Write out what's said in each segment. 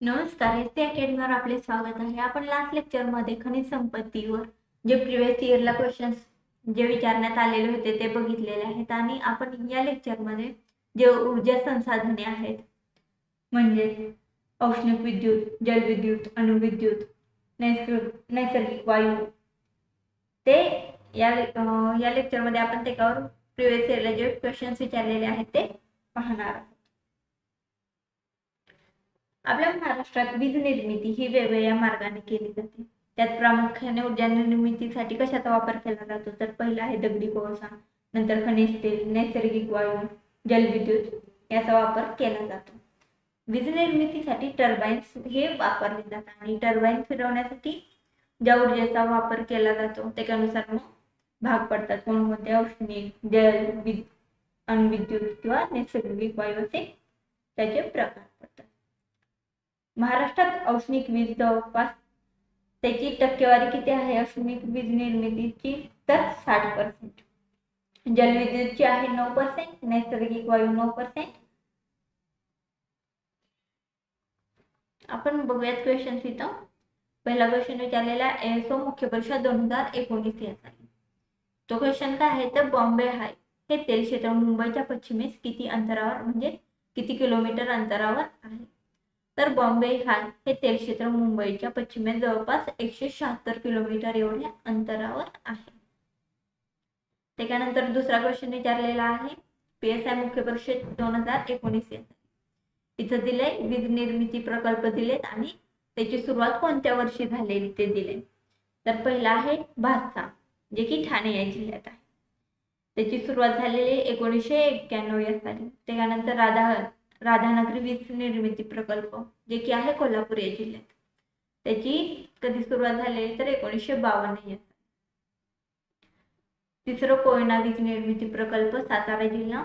नमस्कार, एस अकॅडमीवर आपले स्वागत आहे. आपण लास्ट लेक्चरमध्ये खनिज संपत्तीवर जे प्रिव्हियस इयरला क्वेश्चन्स जे विचारण्यात आलेले होते ते बघितलेले आहेत आणि आपण या लेक्चरमध्ये जे ऊर्जा संसाधने आहेत म्हणजे औष्णिक विद्युत, जलविद्युत, अणुविद्युत, नैसर्गिक वायू ते या लेक्चरमध्ये आपण त्याच्यावर प्रिव्हियस इयरला जे क्वेश्चन्स विचारलेले आहेत ते पाहणार आहोत. आपल्या महाराष्ट्रात वीज निर्मिती ही वेगवेगळ्या मार्गाने केली जाते. त्यात प्रामुख्याने ऊर्जा निर्मितीसाठी कशाचा वापर केला जातो तर पहिला आहे दगडी कोळसा, नंतर खनिज तेल, नैसर्गिक वायू, जलविद्युत याचा वापर केला जातो. वीज निर्मितीसाठी टर्बाइन्स हे वापरले जातात आणि टर्बाइन फिरवण्यासाठी ज्या ऊर्जेचा वापर केला जातो त्याच्यानुसार मग भाग पडतात. कोणकोणते औष्णिक, जल, अणुविद्युत किंवा नैसर्गिक वायू असे त्याचे प्रकार पडतात. महाराष्ट्रात औष्णिक वीज जवळपास त्याची टक्केवारी किती आहे औष्णिक वीज निर्मितीची तर 60%. जलविद्युतची आहे 9%, नैसर्गिक वायू 9%. आपण बघूयात क्वेश्चन इथं. पहिला क्वेश्चन विचारलेला एसओ मुख्य परीक्षा 2019 याचा. तो क्वेश्चन काय आहे तर बॉम्बे हाय हे तेल क्षेत्र मुंबईच्या पश्चिमेस किती अंतरावर म्हणजे किती किलोमीटर अंतरावर आहे तर बॉम्बे हाय हे तेल क्षेत्र मुंबईच्या पश्चिमेस जवळपास 176 किलोमीटर एवढ्या अंतरावर आहे. त्याच्यानंतर दुसरा क्वेश्चन विचारलेला आहे पीएसआय मुख्य परीक्षेत 2019 याचा. इथं दिले वीज निर्मिती प्रकल्प दिलेत आणि त्याची सुरुवात कोणत्या वर्षी झालेली ते दिले. तर पहिला आहे भातसा जे की ठाणे या जिल्ह्यात आहे. त्याची सुरुवात झालेली 1991 या साली. त्याच्यानंतर राधानगरी वीज निर्मिती प्रकल्प जे की आहे कोल्हापूर या जिल्ह्यात. त्याची कधी सुरुवात झालेली तर 1952 या. तिसरं कोयना वीज निर्मिती प्रकल्प सातारा जिल्हा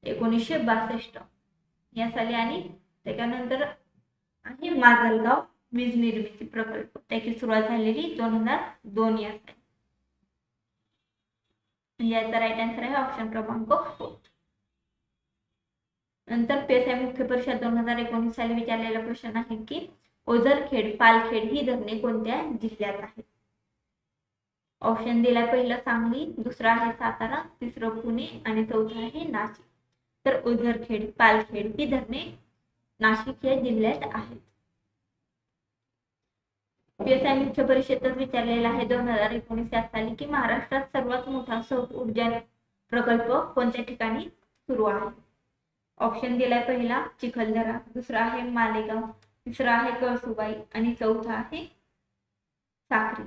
1962 या साली आणि त्याच्यानंतर आहे माजलगाव वीज निर्मिती प्रकल्प त्याची सुरुवात झालेली 2002 या साली. याचा राईट आन्सर आहे ऑप्शन क्रमांक 4. नंतर पीएसआय मुख्य परीक्षा 2019 साली विचारलेला क्वेश्चन आहे की ओझरखेड, पालखेड ही धरणे कोणत्या जिल्ह्यात आहेत. ऑप्शन दिला पहिलं सांगली, दुसरा आहे सातारा, तिसरं पुणे आणि चौथं आहे नाशिक. तर ओझरखेड, पालखेड ही धरणे नाशिक या जिल्ह्यात आहेत. पीएसआय मुख्य परीक्षेतच विचारलेला आहे 2019 या साली की महाराष्ट्रात सर्वात मोठा सौर ऊर्जा प्रकल्प कोणत्या ठिकाणी सुरू आहे. ऑप्शन दिलाय पहिला चिखलदरा, दुसरा आहे मालेगाव, तिसरा आहे कळसुबाई आणि चौथा आहे साक्री.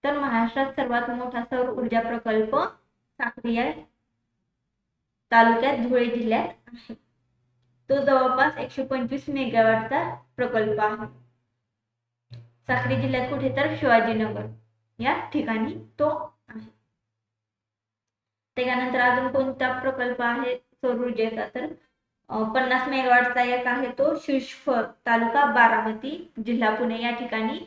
तर महाराष्ट्रात सर्वात मोठा सौर ऊर्जा प्रकल्प साक्री या तालुक्यात धुळे जिल्ह्यात आहे. तो जवळपास 125 मेगावॅटचा प्रकल्प आहे. साक्री जिल्ह्यात कुठे तर शिवाजीनगर या ठिकाणी तो आहे. त्यानंतर अजून कोणता प्रकल्प आहे सौर ऊर्जेचा तर 50 मेगावॅटचा एक आहे तो शिरपूर तालुका बारामती जिल्हा पुणे या ठिकाणी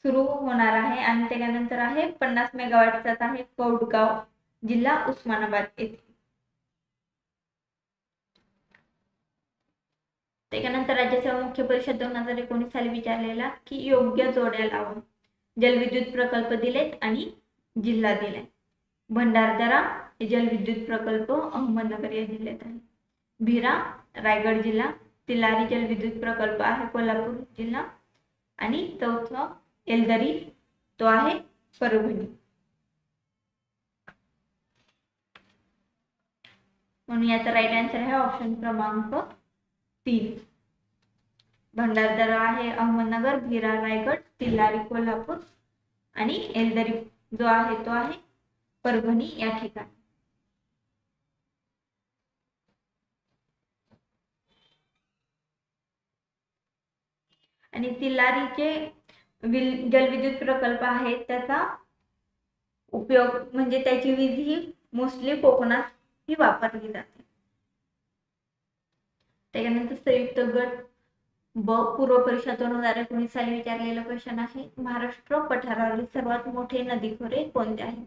सुरू होणार आहे. आणि त्यानंतर आहे 50 मेगावॅटचा आहे कौडगाव जिल्हा उस्मानाबाद येथे. त्यानंतर राज्याचा मुख्य परीक्षा 2019 साली विचारलेला की योग्य जोड्या लावून जलविद्युत प्रकल्प दिलेत आणि जिल्हा दिलाय. भंडारदरा हे जलविद्युत प्रकल्प अहमदनगर या जिल्ह्यात आहे. भिरा रायगड जिल्हा, तिलारी जलविद्युत प्रकल्प आहे कोल्हापूर जिल्हा आणि चौथं एलदरी तो आहे परभणी. म्हणून याचा राईट आन्सर आहे ऑप्शन क्रमांक 3. भंडारदरा आहे अहमदनगर, भिरा रायगड, तिलारी कोल्हापूर आणि एलदरी जो आहे तो आहे परभणी या ठिकाणी. आणि तिलारीचे जलविद्युत प्रकल्प आहे त्याचा उपयोग म्हणजे त्याची वीज ही मोस्टली कोकणात ही वापरली जाते. त्यानंतर संयुक्त गट पूर्व परीक्षा 2019 साली विचारलेला क्वेश्चन आहे महाराष्ट्र पठारावरील सर्वात मोठे नदी खोरे कोणते आहे.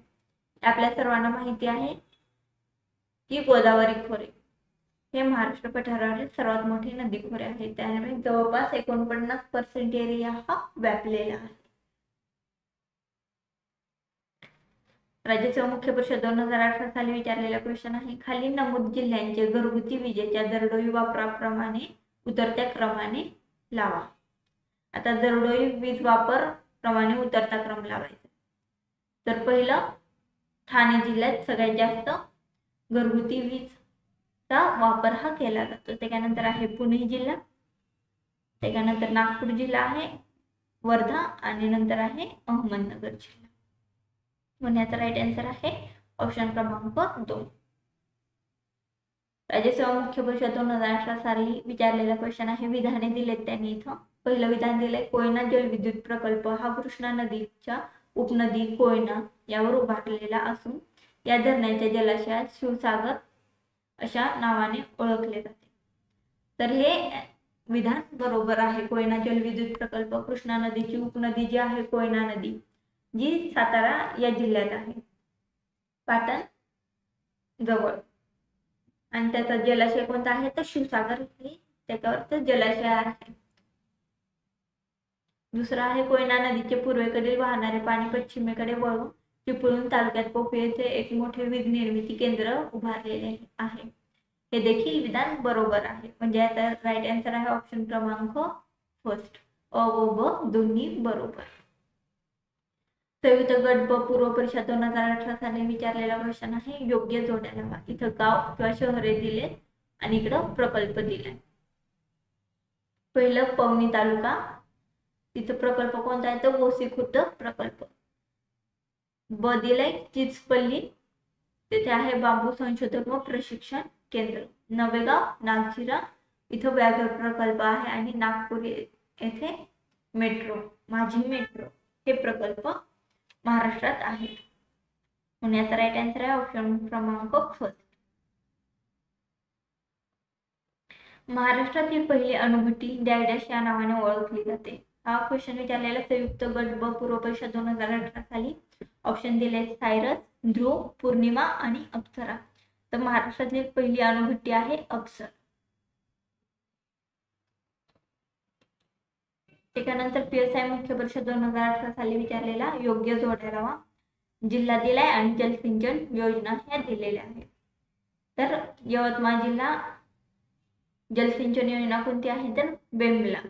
आपल्या सर्वांना माहिती आहे की गोदावरी खोरे. हे महाराष्ट्र पठारावरील सर्वात मोठे नदी खोरे आहे. त्यामुळे जवळपास 49% एरिया हा व्यापलेला आहे. राज्याचा मुख्य परिषद 2018 साली विचारलेला क्वेश्चन आहे. खाली नमूद जिल्ह्यांचे घरगुती विजेच्या दरडोई वापराप्रमाणे उतरत्या क्रमाने लावा. आता दरडोई वीज वापर प्रमाणे उतरता क्रम लावायचा. तर पहिलं ठाणे जिल्ह्यात सगळ्यात जास्त घरगुती वीजचा वापर हा केला जातो. त्यानंतर आहे पुणे जिल्हा, त्यानंतर नागपूर जिल्हा आहे, वर्धा आणि नंतर आहे अहमदनगर जिल्हा. म्हणण्याचा राईट आन्सर आहे ऑप्शन क्रमांक 2. राज्यसेवा मुख्य परिषद 2018 साली विचारलेला क्वेश्चन आहे. विधाने दिलेत त्यांनी इथं. पहिलं विधान दिलंय, कोयना जलविद्युत प्रकल्प हा कृष्णा नदीच्या उपनदी कोयना यावर उभारलेला असून या धरणाच्या जलाशयात शिवसागर अशा नावाने ओळखले जाते. तर हे विधान बरोबर आहे. कोयना जलविद्युत प्रकल्प कृष्णा नदीची उपनदी जी आहे कोयना नदी, जी सातारा या जिल्ह्यात आहे, पाटण जवळ, आणि त्याचा जलाशय कोणता आहे तर शिवसागर हे त्याच्यावर जलाशय आहे. दुसरा आहे कोयना नदीचे पूर्वेकडील वाहणारे पाणी पश्चिमेकडे वळून चिपळूण तालुक्यात पोफळी येथे एक मोठे वीज निर्मिती केंद्र उभारलेले आहे. हे देखील विधान बरोबर आहे. म्हणजे याचा राईट आन्सर आहे ऑप्शन क्रमांक 1. अ व ब दोन्ही बरोबर. संयुक्त गट ब पूर्व परीक्षा 2018 साली विचारलेला क्वेश्चन आहे. योग्य जोड्या लावा. इथं गाव किंवा शहरे दिले आणि इकडं प्रकल्प दिलाय. पहिलं पवनी तालुका, तिथं प्रकल्प कोणता आहे तर ओसी खुर्द प्रकल्प. ब दिलाय चिचपल्ली, तिथे आहे बांबू संशोधन व प्रशिक्षण केंद्र. नवेगाव नागझिरा, इथं व्याघ्र प्रकल्प आहे. आणि नागपूर येथे मेट्रो, माझी मेट्रो हे प्रकल्प महाराष्ट्रात आहेत. म्हणून याचा राईट आन्सर आहे ऑप्शन क्रमांक 1. महाराष्ट्रातील पहिली अणुभट्टी डॅश या नावाने ओळखली जाते. हा क्वेश्चन विचारलेला संयुक्त गट ब पूर्व परीक्षा 2018 साली. ऑप्शन दिले सायरस, ध्रुव, पूर्णिमा आणि अप्सरा. तर महाराष्ट्रातील पहिली अणुभट्टी आहे अप्सर. त्यानंतर PSI मुख्य परीक्षा 2018 साली विचारलेला योग्य जोड्या लावा. जिल्हा दिलाय आणि जलसिंचन योजना ह्या दिलेल्या आहेत. तर यवतमाळ जिल्हा जलसिंचन योजना कोणती आहे तर वेम्बला.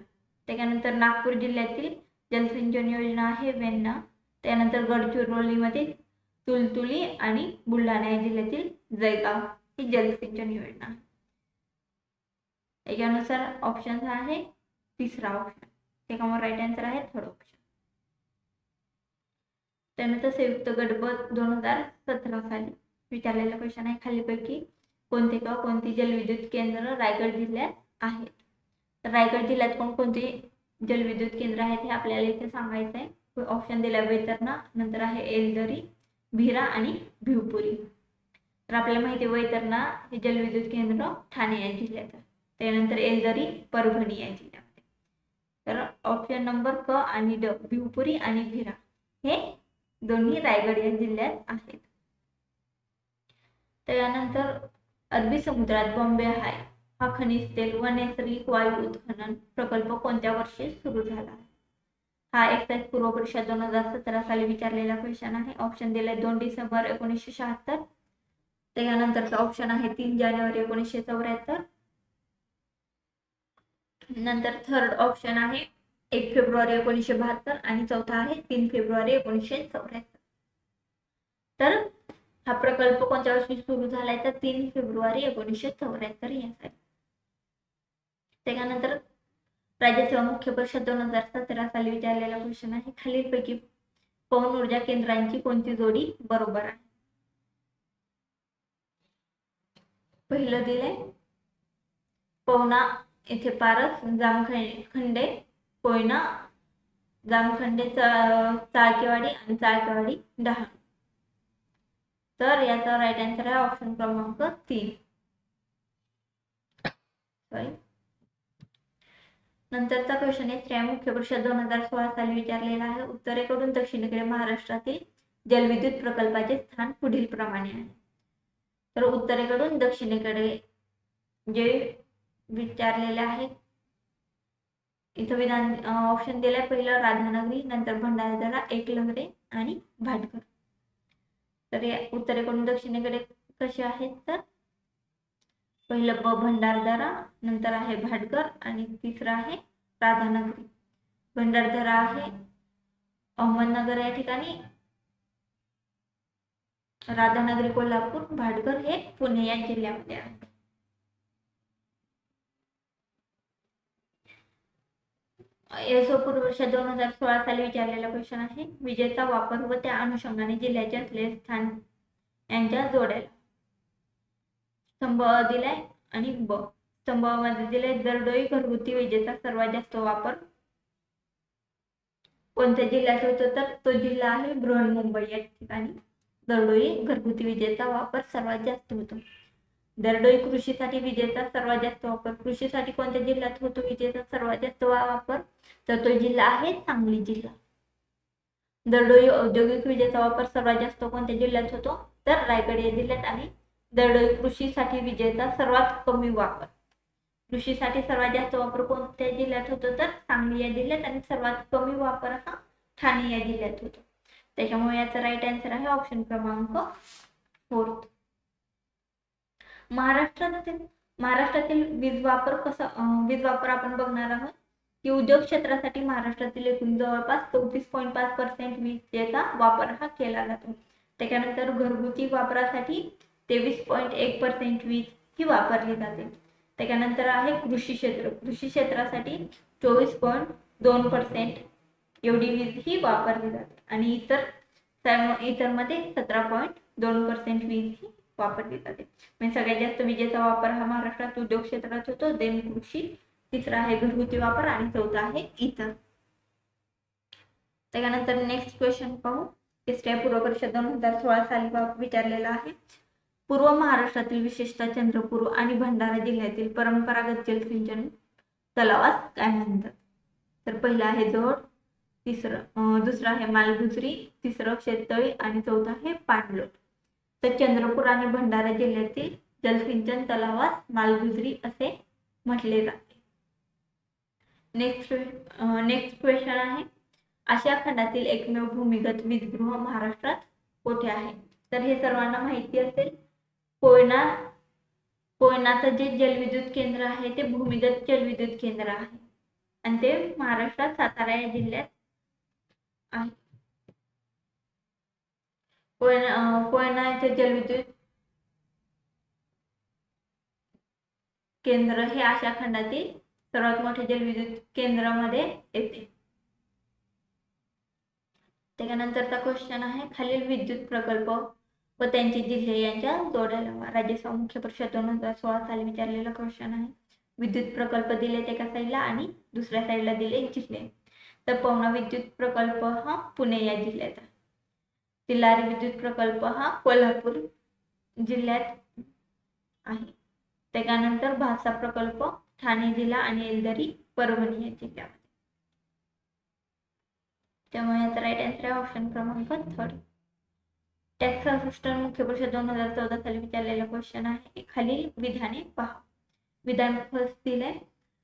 त्यानंतर नागपूर जिल्ह्यातील जलसिंचन योजना आहे वेण्णा. त्यानंतर गडचिरोलीमध्ये तुलतुली आणि बुलढाणा जिल्ह्यातील जयगाव ही जलसिंचन योजना. यानुसार ऑप्शन आहे तिसरा ऑप्शन. त्यामुळे राईट आन्सर आहे थर्ड ऑप्शन. त्यानंतर संयुक्त गट ब 2017 साली विचारलेला क्वेश्चन आहे. खालीपैकी कोणते किंवा कोणती जलविद्युत केंद्र रायगड जिल्ह्यात आहेत. तर रायगड जिल्ह्यात कोणकोणती जलविद्युत केंद्र आहेत हे आपल्याला इथे सांगायचं आहे. ऑप्शन दिला वैतरणा, नंतर आहे एलदरी, भिरा आणि भिवपुरी. तर आपल्याला माहिती आहे वैतरणा हे जलविद्युत केंद्र ठाणे या जिल्ह्यात, त्यानंतर एलदरी परभणी या जिल्ह्यामध्ये. तर ऑप्शन नंबर क आणि ड भिवपुरी आणि भिरा हे दोन्ही रायगड या जिल्ह्यात आहेत. त्यानंतर अरबी समुद्रात बॉम्बे हाय हा खनिज तेल व नैसर्गिक वायू उत्खनन प्रकल्प कोणत्या वर्षी सुरू झाला? हा एक्साइज पूर्व परीक्षा 2017 साली विचारलेला क्वेश्चन आहे. ऑप्शन दिले 2 डिसेंबर 1976. त्यानंतरचा ऑप्शन आहे 3 जानेवारी 1974. नंतर थर्ड ऑप्शन आहे 1 फेब्रुवारी 1972 आणि चौथा आहे 3 फेब्रुवारी 1974. तर हा प्रकल्प कोणत्या वर्षी सुरू झालाय तर 3 फेब्रुवारी 1974 यासाठी. त्यानंतर राज्यसेवा मुख्य परीक्षा 2017 साली विचारलेला क्वेश्चन आहे. खालीलपैकी पवन ऊर्जा केंद्रांची कोणती जोडी बरोबर आहे? पहिलं दिले पवना येथे पारस, जामखंडे कोयना, जामखंडे चाळकेवाडी आणि चाळकेवाडी डहाणू. तर याचा राईट आन्सर आहे ऑप्शन क्रमांक 3. नंतरचा क्वेश्चन आहे श्रेय मुख्य परीक्षा 2016 साली विचारलेला आहे. उत्तरेकडून दक्षिणेकडे महाराष्ट्रातील जलविद्युत प्रकल्पाचे स्थान पुढील प्रमाणे आहे. तर उत्तरेकडून दक्षिणेकडे जे विचारलेले आहेत इथं विधान ऑप्शन दिलाय, पहिलं राधानगरी, नंतर भंडारदरा, एकलहरे आणि भाटघर. तर या उत्तरेकडून दक्षिणेकडे कसे आहेत, तर पहिलं भंडारदरा, नंतर आहे भाटघर आणि तिसरं आहे राधानगरी. भंडारदरा आहे अहमदनगर या ठिकाणी, राधानगरी कोल्हापूर, भाटघर हे पुणे या जिल्ह्यामध्ये आहे. एसओ पूर्ववर्ष 2016 साली विचारलेला क्वेश्चन आहे, विजेचा वापर व त्या अनुषंगाने जिल्ह्याचे असलेले स्थान यांच्या जोड्याला. स्तंभ दिलाय आणि ब स्तंभामध्ये दिलाय, दरडोई घरगुती विजेचा सर्वात जास्त वापर कोणत्या जिल्ह्यात होतो, तर तो जिल्हा आहे बृहन्मुंबई या ठिकाणी दरडोई घरगुती विजेचा वापर सर्वात जास्त होतो. दरडोई कृषीसाठी विजेचा सर्वात जास्त वापर, कृषीसाठी कोणत्या जिल्ह्यात होतो विजेचा सर्वात जास्त वापर, तर तो जिल्हा आहे सांगली जिल्हा. दरडोई औद्योगिक विजेचा वापर सर्वात जास्त कोणत्या जिल्ह्यात होतो, तर रायगड या जिल्ह्यात. आणि दरडोई कृषीसाठी विजेचा सर्वात कमी वापर, कृषीसाठी सर्वात जास्त वापर कोणत्या जिल्ह्यात होतो, तर सांगली या जिल्ह्यात. आणि सर्वात कमी वापर हा ठाणे या जिल्ह्यात होतो. त्याच्यामुळे याचा राईट आन्सर आहे ऑप्शन क्रमांक 4. महाराष्ट्रातील वीज वापर आपण बघणार आहोत की उद्योग क्षेत्रासाठी महाराष्ट्रातील एकूण जवळपास 34.5% विजेचा वापर हा केला जातो. त्याच्यानंतर घरगुती वापरासाठी 23.1% वीज ही वापरली जाते. त्याच्यानंतर आहे कृषी क्षेत्रासाठी 24.2% एवढी वीज ही वापरली जाते. आणि इतर मध्ये 17.2% वीज ही वापरली जाते. म्हणजे सगळ्यात जास्त विजेचा वापर हा महाराष्ट्रात उद्योग क्षेत्रात होतो, देन कृषी, तिसरा आहे घरगुती वापर आणि चौथा आहे इतर. त्यानंतर नेक्स्ट क्वेश्चन पाहू. तिसऱ्या पूर्वपरीक्षा 2016 साली विचारलेला आहे, पूर्व महाराष्ट्रातील विशेषतः चंद्रपूर आणि भंडारा जिल्ह्यातील परंपरागत जलसिंचन तलावास काय म्हणतात, तर पहिला आहे जोड, दुसरा आहे मालगुजरी, तिसरं शेततळी आणि चौथा आहे पाणलोट. तर चंद्रपूर आणि भंडारा जिल्ह्यातील जलसिंचन तलावास मालगुजरी असे म्हटले जाते. नेक्स्ट क्वेश्चन आहे, आशिया खंडातील एकमेव भूमिगत वीजगृह महाराष्ट्रात कोठे आहे, तर हे सर्वांना माहिती असेल, कोयनाचं जे जलविद्युत केंद्र आहे ते भूमिगत जलविद्युत केंद्र आहे आणि ते महाराष्ट्रात सातारा या जिल्ह्यात आहे. कोयनाचे जलविद्युत केंद्र हे आशिया खंडातील सर्वात मोठे जलविद्युत केंद्रामध्ये येते. त्यानंतरचा क्वेश्चन आहे, खालील विद्युत प्रकल्प व त्यांचे जिल्हे यांच्या जोड्या लावा. राज्यसभा मुख्य परीक्षा 2016 साली विचारलेला क्वेश्चन आहे. विद्युत प्रकल्प दिले एका साईडला आणि दुसऱ्या साईडला दिले जिल्हे. तर पवना विद्युत प्रकल्प हा पुणे या जिल्ह्यात आहे. तिलारी विद्युत प्रकल्प हा कोल्हापूर जिल्ह्यात आहे. त्यानंतर भासा प्रकल्प ठाणे जिल्हा आणि एलदरी परभणी या जिल्ह्यामध्ये. त्यामुळे याचा राईट आन्सर आहे ऑप्शन क्रमांक 3. टॅक्स असिस्टंट मुख्य परीक्षा 2014 साली विचारलेला क्वेश्चन आहे, खालील विधाने पहा. विधान फर्स्ट दिले,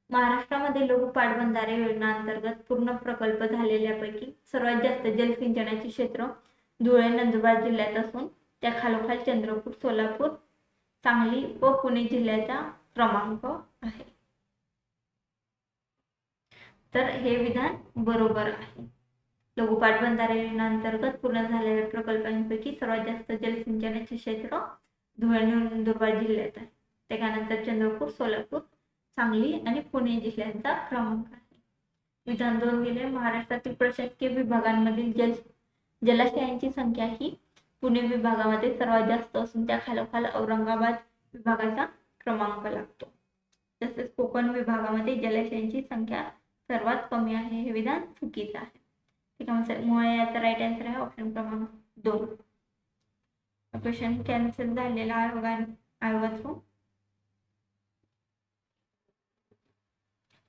महाराष्ट्रामध्ये लघु पाटबंधारे योजना अंतर्गत पूर्ण प्रकल्प झालेल्यापैकी सर्वात जास्त जलसिंचनाचे क्षेत्र धुळे नंदुरबार जिल्ह्यात असून त्या खालोखाल चंद्रपूर, सोलापूर, सांगली व पुणे जिल्ह्याचा क्रमांक आहे. तर हे विधान बरोबर आहे. लघु पाटबंधारे योजना अंतर्गत पूर्ण झालेल्या प्रकल्पांपैकी सर्वात जास्त जलसिंचनाचे क्षेत्र धुळे नंदुरबार जिल्ह्यात आहे. त्यानंतर चंद्रपूर, सोलापूर, सांगली आणि पुणे जिल्ह्यांचा क्रमांक आहे. विधान 2 दिले, महाराष्ट्रातील प्रशासकीय विभागांमधील जलाशयांची संख्या ही पुणे विभागामध्ये सर्वात जास्त असून त्या खालोखाल औरंगाबाद विभागाचा क्रमांक लागतो. तसेच कोकण विभागामध्ये जलाशयांची संख्या सर्वात कमी आहे. हे विधान चुकीचं आहे. त्यामुळे याचा राईट आन्सर आहे ऑप्शन क्रमांक 2. क्वेश्चन कॅन्सल झालेला आयोगातून.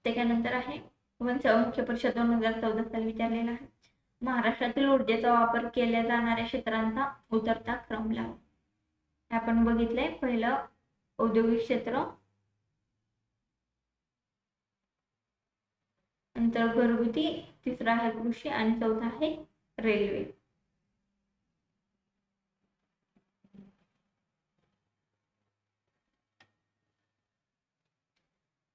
त्यानंतर आहे मुख्य परीक्षा 2014 साली विचारलेला आहे, महाराष्ट्रातील ऊर्जेचा वापर केल्या जाणाऱ्या क्षेत्रांचा उतरता क्रम लावा. आपण बघितलंय, पहिलं औद्योगिक क्षेत्र, नंतर घरगुती, तिसरा आहे कृषी आणि चौथा आहे रेल्वे.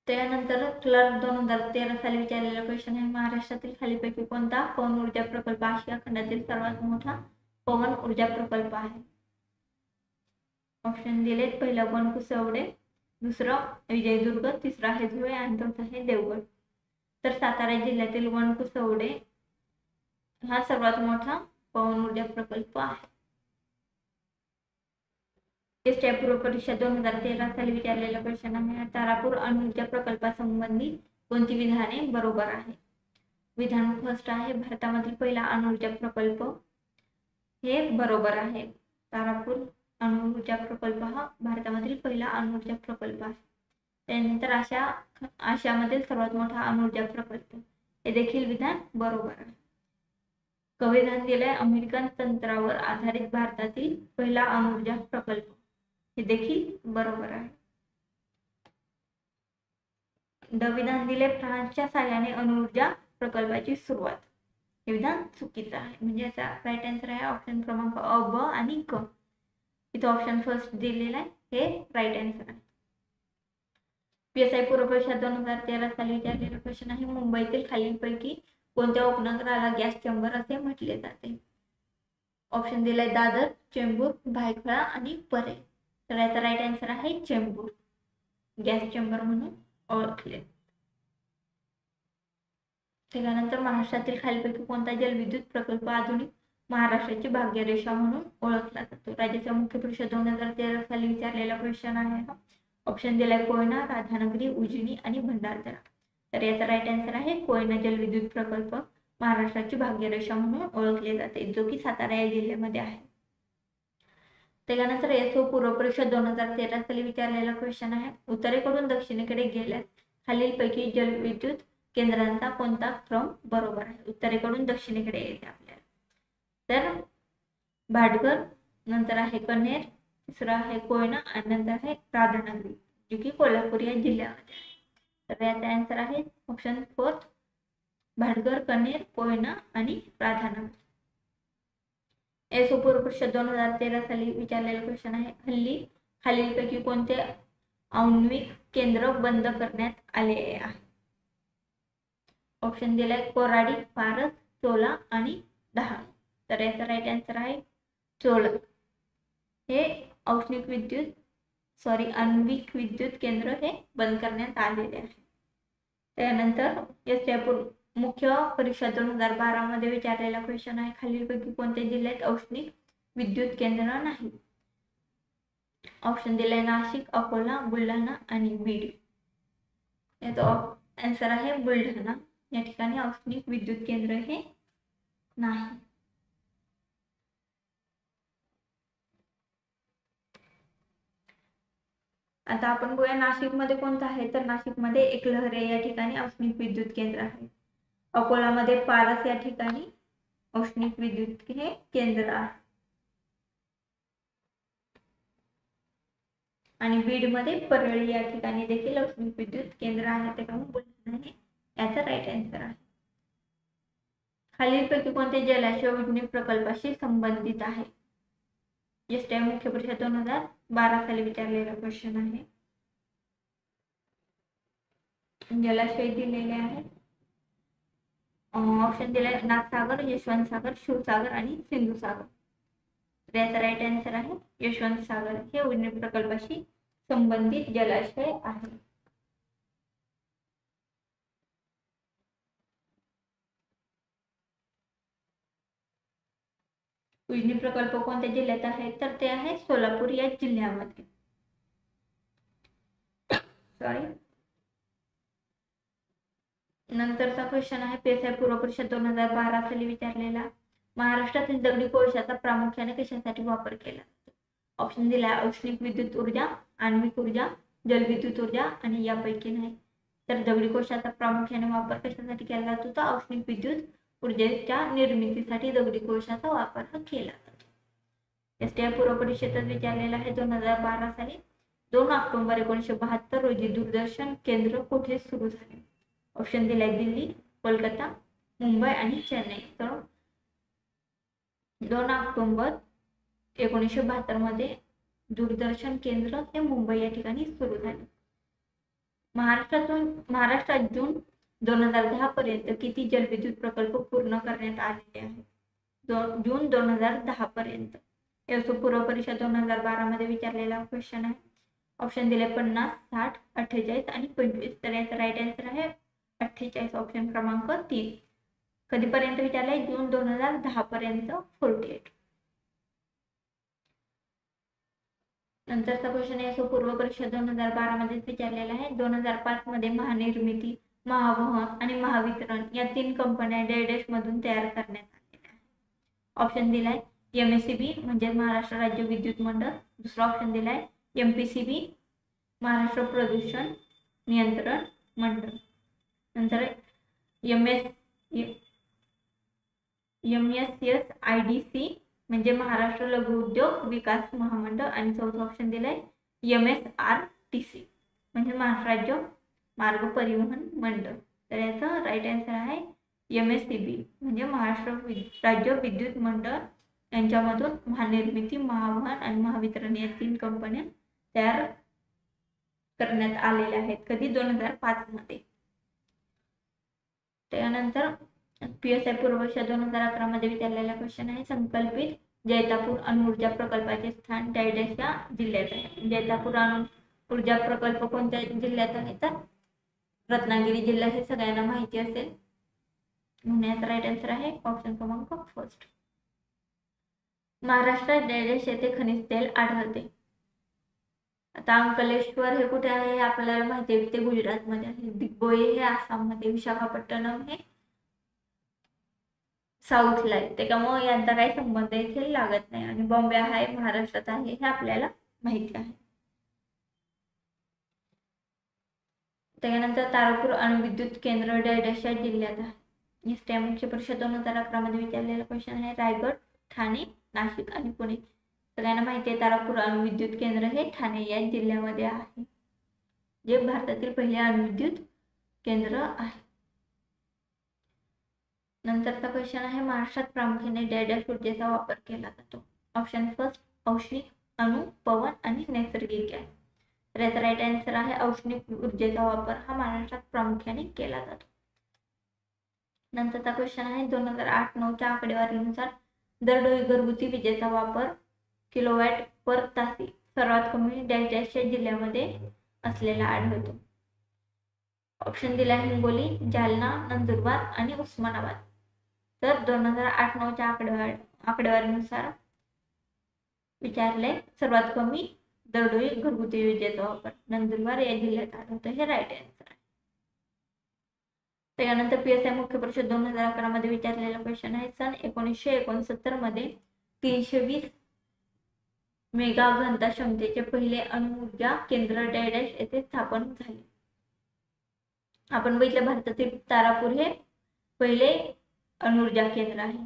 त्यानंतर क्लर्क 2013 साली विचारलेला क्वेश्चन आहे, महाराष्ट्रातील खालीलपैकी कोणता पवन ऊर्जा प्रकल्प आशिया खंडातील सर्वात मोठा पवन ऊर्जा प्रकल्प आहे? ऑप्शन दिलेत, पहिला वनकुसवडे, दुसरं विजयदुर्ग, तिसरा आहे धुळे आणि चौथा आहे देवगड. तर सातारा जिल्ह्यातील वनकुसवडे हा सर्वात मोठा पवन ऊर्जा प्रकल्प आहे. एसटी पूर्व परीक्षा 2013 साली विचारलेला क्वेश्चन आहे, तारापूर अणुऊर्जा प्रकल्पासंबंधी कोणती विधाने बरोबर आहे? विधान फर्स्ट आहे, भारतामधील पहिला अणुऊर्जा प्रकल्प, हे बरोबर आहे. तारापूर अणुऊर्जा प्रकल्प हा भारतामधील पहिला अणुऊर्जा प्रकल्प आहे. त्यानंतर आशियामधील सर्वात मोठा अणुऊर्जा प्रकल्प, हे देखील विधान बरोबर आहे. विधान दिलंय, अमेरिकन तंत्रावर आधारित भारतातील पहिला अणुऊर्जा प्रकल्प, हे देखील बरोबर आहे. विधान दिले, फ्रान्सच्या साहाय्याने अणुऊर्जा प्रकल्पाची सुरुवात, हे विधान चुकीचं आहे. म्हणजे याचा राईट आन्सर आहे ऑप्शन क्रमांक अ, ब आणि क. इथं ऑप्शन फर्स्ट दिलेला आहे, हे राईट आन्सर आहे. PSI पूर्व परीक्षा 2013 साली विचारलेला क्वेश्चन आहे, मुंबईतील खालीलपैकी कोणत्या उपनगराला गॅस चेंबर असे म्हटले जाते? ऑप्शन दिलाय दादर, चेंबूर, भायखळा आणि परेल. तर याचा राईट आन्सर आहे चेंबूर, गॅस चेंबर म्हणून ओळखले. त्यानंतर महाराष्ट्रातील खालीलपैकी कोणता जलविद्युत प्रकल्प आधुनिक महाराष्ट्राची भाग्यरेषा म्हणून ओळखला जातो? राज्याचा मुख्य परीक्षा 2013 साली विचारलेला क्वेश्चन आहे. ऑप्शन दिलाय कोयना, राधानगरी, उजनी आणि भंडारदरा. तर याचा राईट आन्सर आहे कोयना जलविद्युत प्रकल्प महाराष्ट्राची भाग्यरेषा म्हणून ओळखले जाते, जो की सातारा या जिल्ह्यामध्ये आहे. त्यानंतर एसओ पूर्व परीक्षा 2013 साली विचारलेला क्वेश्चन आहे, उत्तरेकडून दक्षिणेकडे गेल्यास खालीलपैकी जलविद्युत केंद्रांचा कोणता क्रम बरोबर आहे? उत्तरेकडून दक्षिणेकडे येते आपल्याला. तर भाटघर, नंतर आहे कन्हेर, तिसरा आहे कोयना आणि नंतर आहे राधानगरी, जो की कोल्हापूर या जिल्ह्यामध्ये आहे. तर याचा आन्सर आहे ऑप्शन फोर्थ, भाटघर, कन्हेर, कोयना आणि राधानगरी. एसओ पूर्व परीक्षा 2013 साली विचारलेला क्वेश्चन आहे, खालीलपैकी कोणते आण्विक केंद्र बंद करण्यात आले आहे? ऑप्शन दिलाय कोराडी, पारस, चोला आणि डहाणू. तर याचा राईट आन्सर आहे चोला. हे आण्विक विद्युत केंद्र हे बंद करण्यात आलेले आहे. त्यानंतर एसटी मुख्य परीक्षा 2012 मध्ये विचारलेला क्वेश्चन आहे, खालीलपैकी कोणत्या जिल्ह्यात औष्णिक विद्युत केंद्र नाही? ऑप्शन दिलाय नाशिक, अकोला, बुलढाणा आणि बीड. याचा आन्सर आहे बुलढाणा. या ठिकाणी औष्णिक विद्युत केंद्र हे नाही. आता आपण बघूया नाशिकमध्ये कोणतं आहे, तर नाशिकमध्ये एकलहरे या ठिकाणी औष्णिक विद्युत केंद्र आहे. अकोलामध्ये पारस या ठिकाणी औष्णिक विद्युत हे केंद्र आहे आणि बीड मध्ये परळी या ठिकाणी देखील औष्णिक विद्युत केंद्र आहे. त्यामुळे बुलढाणा हे याचा राईट आन्सर आहे. खालीलपैकी कोणते जलाशय उजनी प्रकल्पाशी संबंधित आहे? एसटी मुख्य परीक्षा 2012 साली विचारलेला क्वेश्चन आहे. जलाशय दिलेले आहे, ऑप्शन दिलाय नाथसागर, यशवंत सागर, शिवसागर आणि सिंधुसागर. याचा राईट आन्सर आहे यशवंत सागर, हे उजनी प्रकल्पाशी संबंधित जलाशय आहे. उजनी प्रकल्प कोणत्या जिल्ह्यात आहे, तर ते आहे सोलापूर या जिल्ह्यामध्ये. नंतरचा क्वेश्चन आहे, PSI पूर्व परीक्षा 2012 साली विचारलेला, महाराष्ट्रातील दगडी कोळशाचा प्रामुख्याने कशासाठी वापर केला जातो? ऑप्शन दिला औष्णिक विद्युत ऊर्जा, आण्विक ऊर्जा, जलविद्युत ऊर्जा आणि यापैकी नाही. तर दगडी कोळशाचा प्रामुख्याने वापर कशासाठी केला जातो? तर औष्णिक विद्युत ऊर्जेच्या निर्मितीसाठी दगडी कोळशाचा वापर हा केला जातो. एसटी पूर्व परीक्षेतच विचारलेला आहे. 2012 साली 2 ऑक्टोबर 1972 रोजी दूरदर्शन केंद्र कुठे सुरू झाले? ऑप्शन दिलाय दिल्ली, कोलकाता, मुंबई आणि चेन्नई. तर 2 ऑक्टोबर 1972 मध्ये दूरदर्शन केंद्र हे मुंबई या ठिकाणी सुरू झाले. महाराष्ट्रात जून 2010 पर्यंत किती जलविद्युत प्रकल्प पूर्ण करण्यात आलेले आहेत? जून 2010 पर्यंत. पूर्व परीक्षा 2012 मध्ये विचारलेला क्वेश्चन आहे. ऑप्शन दिले 50, 60, 48 आणि 25. तर याचा राईट आन्सर आहे 48, ऑप्शन क्रमांक 3. कधीपर्यंत विचारलाय? जून 2010 पर्यंत 48. नंतरचा क्वेश्चन आहे पूर्व परीक्षा 2012 मध्ये विचारलेला आहे. 2005 मध्ये महानिर्मिती, महावहन आणि महावितरण या 3 कंपन्या डॅश मधून तयार करण्यात आलेल्या आहेत. ऑप्शन दिलाय MSEB म्हणजे महाराष्ट्र राज्य विद्युत मंडळ. दुसरा ऑप्शन दिलाय MPCB महाराष्ट्र प्रदूषण नियंत्रण मंडळ. नंतर MSSIDC म्हणजे महाराष्ट्र लघु उद्योग विकास महामंडळ. आणि चौथा ऑप्शन दिलाय MSRTC म्हणजे महाराष्ट्र राज्य मार्ग परिवहन मंडळ. तर याचा राईट आन्सर आहे MSEB म्हणजे महाराष्ट्र राज्य विद्युत मंडळ यांच्यामधून महानिर्मिती, महावहन आणि महावितरण या 3 कंपन्या तयार करण्यात आलेल्या आहेत. कधी? 2005 मध्ये. त्यानंतर PSI पूर्व परीक्षा 2011 मध्ये विचारलेला क्वेश्चन आहे. संकल्पित जैतापूर अणुऊर्जा प्रकल्पाचे स्थान डॅश या जिल्ह्यात आहे. जैतापूर अणुऊर्जा प्रकल्प कोणत्या जिल्ह्यात आहे? तर रत्नागिरी जिल्हा हे सगळ्यांना माहिती असेल. याचा राईट आन्सर आहे ऑप्शन क्रमांक 1. महाराष्ट्रात डॅश येथे खनिज तेल आढळते. आता अंकलेश्वर हे कुठे आहे? आपल्याला माहिती आहे, ते गुजरात मध्ये आहे. दिग्बोई हे आसाम मध्ये, विशाखापट्टणम हे साऊथला आहे. त्याच्यामुळे यांचा काही संबंध इथे लागत नाही. आणि बॉम्बे आहे महाराष्ट्रात आहे हे आपल्याला माहिती आहे. त्यानंतर तारापूर अणुविद्युत केंद्र डॅश या जिल्ह्यात आहे. या मुख्य परीक्षा 2011 मध्ये विचारलेला क्वेश्चन आहे. रायगड, ठाणे, नाशिक आणि पुणे. सगळ्यांना माहिती आहे तारापूर अणुविद्युत केंद्र हे ठाणे या जिल्ह्यामध्ये आहे, जे भारतातील पहिले अणुविद्युत केंद्र आहे. नंतरचा क्वेश्चन आहे. महाराष्ट्रात प्रामुख्याने डॅश ऊर्जेचा वापर केला जातो. ऑप्शन फर्स्ट औष्णिक, अणु, पवन आणि नैसर्गिक गॅस. तर याचा राईट आन्सर आहे औष्णिक ऊर्जेचा वापर हा महाराष्ट्रात प्रामुख्याने केला जातो. नंतरचा क्वेश्चन आहे. 2008-9 आकडेवारीनुसार दरडोई घरगुती विजेचा वापर किलोवॅट पर तासी सर्वात कमी डॅशच्या जिल्ह्यामध्ये असलेला आढळतो. ऑप्शन दिला हिंगोली, जालना, नंदुरबार आणि उस्मानाबाद. तर 2008-9 आकडेवारीनुसार विचारले सर्वात कमी दरडोई घरगुती विजेचा वापर नंदुरबार या जिल्ह्यात आढळतो. हे राईट आन्सर आहे. त्यानंतर PSI मुख्य परीक्षा 2011 मध्ये विचारलेला क्वेश्चन आहे. सन 1969 मध्ये 320 मेगा घनता क्षमतेचे पहिले अणुऊर्जा केंद्र डॅश येथे स्थापन झाले. आपण बघितलं भारतातील तारापूर हे पहिले अणुऊर्जा केंद्र आहे.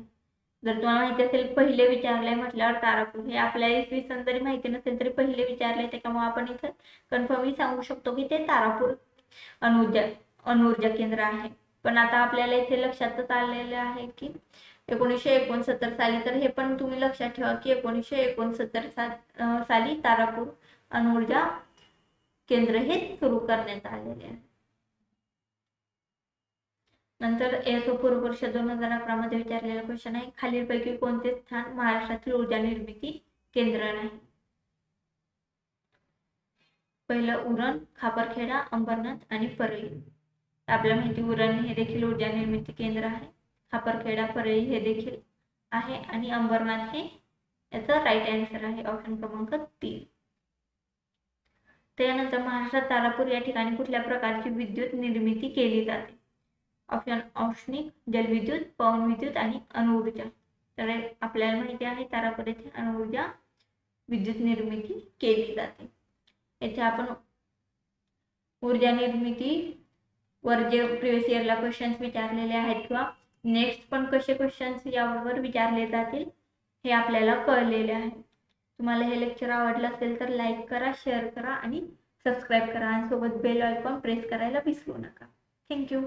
जर तुम्हाला माहिती असेल पहिले विचारले म्हटल्यावर तारापूर हे आपल्याला इसवी सन जरी माहिती नसेल तरी पहिले विचारले, त्याच्यामुळे आपण इथं कन्फर्मली सांगू शकतो की ते तारापूर अणुऊर्जा केंद्र आहे. पण आता आपल्याला इथे लक्षातच आलेलं आहे की 1969 साली, तर हे पण तुम्ही लक्षात ठेवा की 1969 साली तारापूर अणुऊर्जा केंद्र हे सुरू करण्यात आलेले आहे. नंतर पूर्व परीक्षा 2011 मध्ये विचारलेला क्वेश्चन आहे. खालीलपैकी कोणते स्थान महाराष्ट्रातील ऊर्जा निर्मिती केंद्र नाही? पहिलं उरण, खापरखेडा, अंबरनाथ आणि परळी. आपल्याला माहिती उरण हे देखील ऊर्जा निर्मिती केंद्र आहे. खापरखेडा, परळी हे देखील आहे आणि अंबरनाथ हे याचा राईट आन्सर आहे ऑप्शन क्रमांक 3. त्यानंतर महाराष्ट्रात तारापूर या ठिकाणी कुठल्या प्रकारची विद्युत निर्मिती केली जाते? ऑप्शन औष्णिक, जलविद्युत, पवन विद्युत आणि अणुऊर्जा. तर आपल्याला माहिती आहे तारापूर येथे अणुऊर्जा विद्युत निर्मिती केली जाते. येथे आपण ऊर्जा निर्मिती वर जे प्रिव्हियस इयरला क्वेश्चन्स विचारलेले आहेत किंवा नेक्स्ट पण कसे क्वेश्चन्स यावर विचारले जातील हे आपल्याला कळलेले आहे. तुम्हाला हे लेक्चर आवडलं असेल तर लाईक करा, शेअर करा आणि सबस्क्राईब करा आणि सोबत बेल आयकॉन प्रेस करायला विसरू नका. थँक्यू.